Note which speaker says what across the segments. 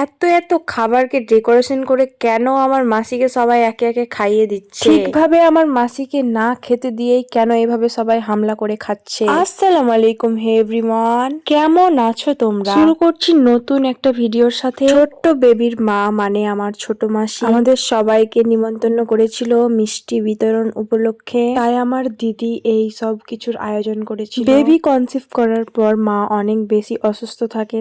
Speaker 1: এত এত খাবারকে ডেকোরেশন করে কেন আমার মাসিকে সবাই একে একে খাইয়ে দিচ্ছে? ঠিকভাবে আমার মাসিকে না খেতে দিয়েই কেন এভাবে সবাই হামলা করে খাচ্ছে? আসসালামু আলাইকুম হে এভরিওয়ান, কেমন আছো তোমরা? শুরু করছি নতুন একটা ভিডিওর সাথে। ছোট্ট বেবির মা মানে আমার ছোট মাসি আমাদের সবাইকে নিমন্ত্রণ করেছিল মিষ্টি বিতরণ উপলক্ষে, তাই আমার দিদি এই সব কিছুর আয়োজন করেছিল। বেবি কনসিভ করার পর মা অনেক বেশি অসুস্থ থাকে।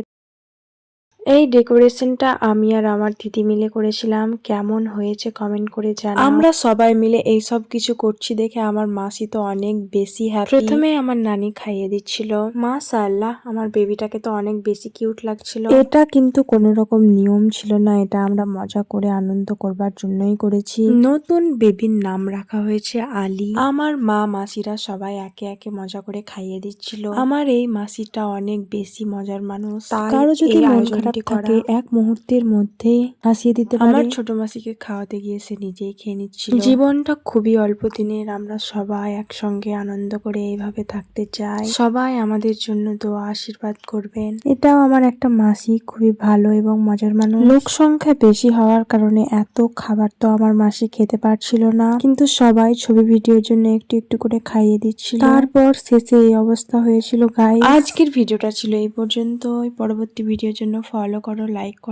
Speaker 1: এই ডেকোরেশনটা আমি আর আমার দিদি মিলে করেছিলাম। কেমন হয়েছে কমেন্ট করে জানাও। আমরা সবাই মিলে এই সব কিছু করছি দেখে আমার মাসি তো অনেক বেশি হ্যাপি। প্রথমে আমার নানি খাইয়ে দিচ্ছিল। মাশাআল্লাহ, আমার বেবিটাকে তো অনেক বেশি কিউট লাগছিল। এটা কিন্তু কোনো রকম নিয়ম ছিল না, এটা আমরা মজা করে আনন্দ করবার জন্যই করেছি। নতুন বেবির নাম রাখা হয়েছে আলী। আমার মা মাসিরা সবাই একে একে মজা করে খাইয়ে দিচ্ছিল। আমার এই মাসিটা অনেক বেশি মজার মানুষ, কারো যদি মন খারাপ থাকে এক মুহূর্তের মধ্যে হাসিয়ে দিতে পারে। আমার ছোট মাসিকে খাওয়াতে গিয়ে সে নিজেই খেয়ে নিচ্ছিল। জীবনটা খুবই অল্প দিনের, আমরা সবাই একসঙ্গে আনন্দ করে এইভাবে থাকতে চাই। সবাই আমাদের জন্য দোয়া আশীর্বাদ করবেন। এটাও আমার একটা মাসি, খুবই ভালো এবং মজার মানুষ। লোক সংখ্যা বেশি হওয়ার কারণে এত খাবার তো আমার মাসি খেতে পারছিল না, কিন্তু সবাই ছবি ভিডিওর জন্য একটু একটু করে খাইয়ে দিচ্ছিল। তারপর শেষে এই অবস্থা হয়েছিল গাইস। আজকের ভিডিওটা ছিল এই পর্যন্ত। পরবর্তী ভিডিওর জন্য ফলো করো, লাইক করো।